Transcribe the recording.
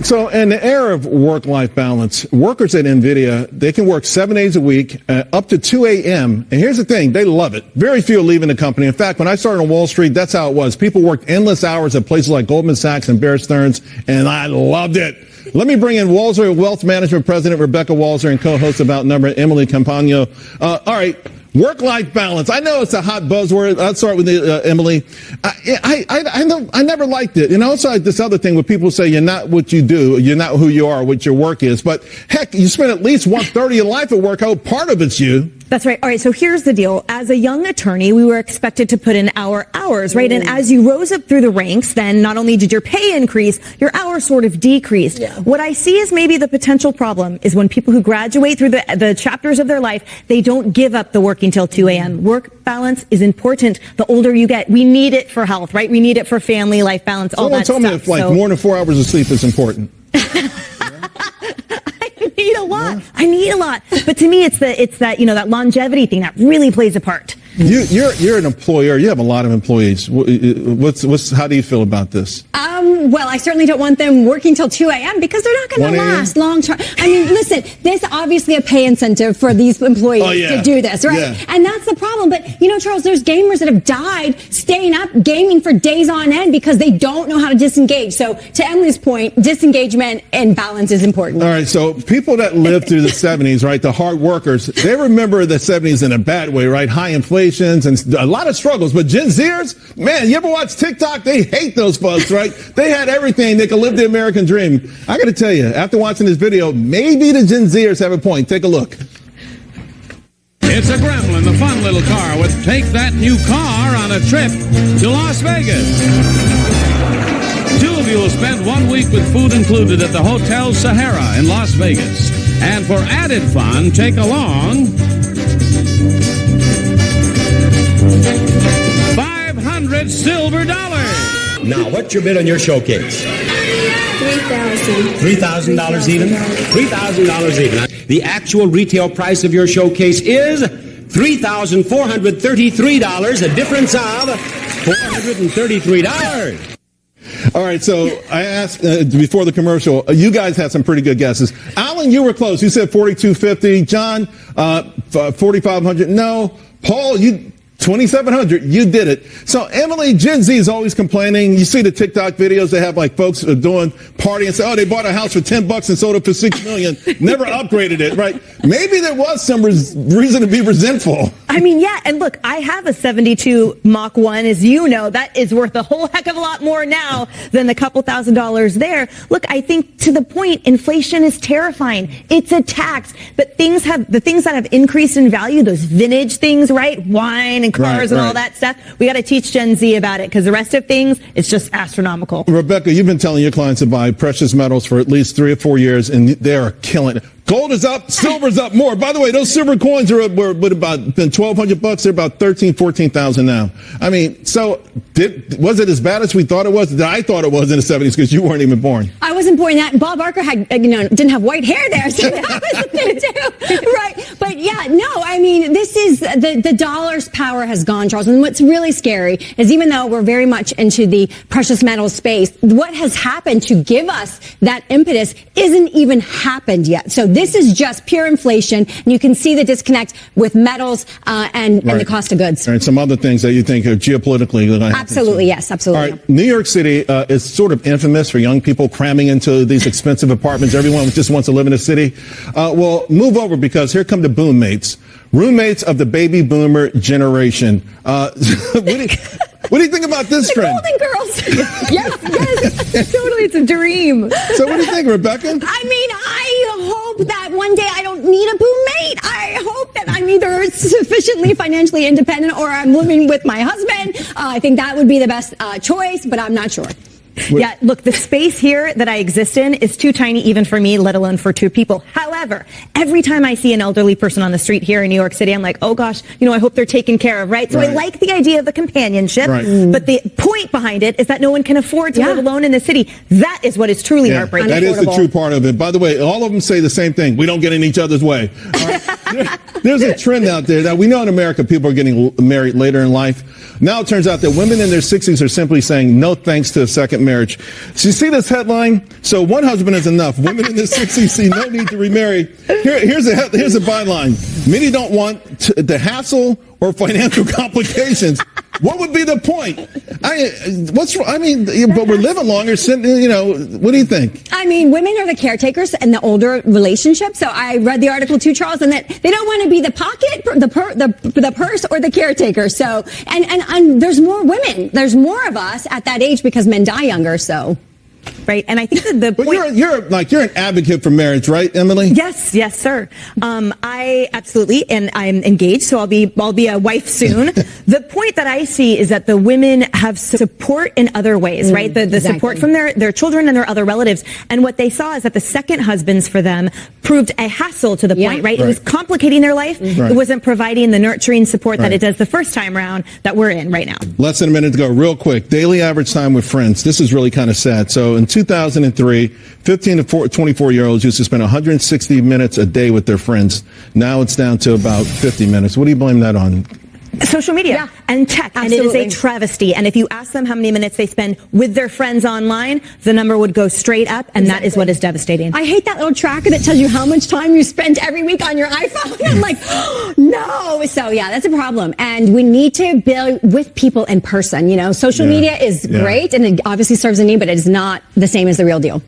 So in the era of work-life balance, workers at NVIDIA, they can work 7 days a week, up to 2 a.m. And here's the thing, they love it. Very few are leaving the company. In fact, when I started on Wall Street, that's how it was. People worked endless hours at places like Goldman Sachs and Bear Stearns, and I loved it. Let me bring in Walser Wealth Management President Rebecca Walser and co-host About Number Emily Campagno. All right. Work-life balance. I know it's a hot buzzword. I'll start with Emily. I never liked it. And also this other thing where people say you're not what you do, you're not who you are, what your work is. But heck, you spend at least 1/3 of your life at work. I hope part of it's you. That's right. All right. So here's the deal. As a young attorney, we were expected to put in our hours, right? And as you rose up through the ranks, then not only did your pay increase, your hours sort of decreased. Yeah. What I see is maybe the potential problem is when people who graduate through the chapters of their life, they don't give up the working till 2 a.m. Work balance is important. The older you get, we need it for health, right? We need it for family life balance, all that stuff. Someone told me if more than 4 hours of sleep is important. I need a lot. But to me, it's that, that longevity thing that really plays a part. You're an employer. You have a lot of employees. How do you feel about this? Well, I certainly don't want them working till 2 a.m. because they're not going to last long term. I mean, listen, there's obviously a pay incentive for these employees to do this, right? Yeah. And that's the problem. But, Charles, there's gamers that have died staying up gaming for days on end because they don't know how to disengage. So to Emily's point, disengagement and balance is important. All right. So people that lived through the 70s, right, the hard workers, they remember the 70s in a bad way, right? High inflations and a lot of struggles. But Gen Zers, man, you ever watch TikTok? They hate those folks, right? They had everything. They could live the American dream. I got to tell you, after watching this video, maybe the Gen Zers have a point. Take a look. It's a Gremlin, the fun little car with Take That New Car on a trip to Las Vegas. Two of you will spend 1 week with food included at the Hotel Sahara in Las Vegas. And for added fun, take along 500 silver dollars. Now, what's your bid on your showcase? $3,000. $3,000 even? $3,000 even. The actual retail price of your showcase is $3,433, a difference of $433. All right, so I asked before the commercial, you guys had some pretty good guesses. Alan, you were close. You said $4,250. John, $4,500. No. Paul, you... $2,700. You did it. So Emily, Gen Z is always complaining. You see the TikTok videos. They have like folks doing party and say, oh, they bought a house for $10 and sold it for $6 million. Never upgraded it, right? Maybe there was some reason to be resentful. I mean, yeah. And look, I have a 72 Mach 1, as you know. That is worth a whole heck of a lot more now than the couple $1,000s there. Look, I think to the point, inflation is terrifying. It's a tax. But the things that have increased in value, those vintage things, right? Wine and cars and all that stuff. We got to teach Gen Z about it because the rest of things, it's just astronomical. Rebecca, you've been telling your clients to buy precious metals for at least 3 or 4 years, and they are killing it. Gold is up, silver's up more. By the way, those silver coins were about $1,200. They're about $13,000-14,000 now. I mean, so was it as bad as we thought it was? I thought it was in the 70s because you weren't even born. I wasn't born that. Bob Barker had, didn't have white hair there, so that was a thing too, right? But yeah, no, I mean, this is the dollar's power has gone, Charles. And what's really scary is even though we're very much into the precious metal space, what has happened to give us that impetus isn't even happened yet. So this is just pure inflation, and you can see the disconnect with metals and the cost of goods. All right, some other things that you think are geopolitically. Absolutely, yes, absolutely. All right, New York City is sort of infamous for young people cramming into these expensive apartments. Everyone just wants to live in a city. Well, move over because here come the boom mates. Roommates of the baby boomer generation. What do you think about this trend? Golden Girls. Yes. Totally, it's a dream. So what do you think, Rebecca? I mean, I hope that one day I don't need a roommate. I hope that I'm either sufficiently financially independent or I'm living with my husband. I think that would be the best choice, but I'm not sure. Yeah, look, the space here that I exist in is too tiny even for me, let alone for two people. However, However, every time I see an elderly person on the street here in New York City, I'm like, oh gosh, I hope they're taken care of, right? So I like the idea of the companionship, but the point behind it is that no one can afford to live alone in the city. That is what is truly heartbreaking. That is the true part of it. By the way, all of them say the same thing. We don't get in each other's way. All right? There's a trend out there that we know in America people are getting married later in life. Now it turns out that women in their 60s are simply saying no thanks to a second marriage. So you see this headline? So one husband is enough. Women in their 60s see no need to remarry. Here's a byline. Many don't want the hassle or financial complications. What would be the point? But we're living longer. What do you think? I mean, women are the caretakers in the older relationship. So I read the article too, Charles, and that they don't want to be the pocket, the purse, or the caretaker. So, and there's more women. There's more of us at that age because men die younger. So. Right, and I think that the point... You're an advocate for marriage, right, Emily? Yes, sir. I absolutely, and I'm engaged, so I'll be a wife soon. The point that I see is that the women have support in other ways, right? The support from their children and their other relatives. And what they saw is that the second husbands for them proved a hassle to the point, right? It was complicating their life. It wasn't providing the nurturing support that it does the first time around that we're in right now. Less than a minute to go. Real quick. Daily average time with friends. This is really kind of sad. So in 2003, 15 to 24-year-olds used to spend 160 minutes a day with their friends. Now it's down to about 50 minutes. What do you blame that on? Social media and tech. Absolutely. And it is a travesty. And if you ask them how many minutes they spend with their friends online, the number would go straight up, and that is what is devastating. I hate that little tracker that tells you how much time you spend every week on your iPhone. I'm like, no. So yeah, that's a problem. And we need to be with people in person. Social media is great, and it obviously serves a need, but it is not the same as the real deal.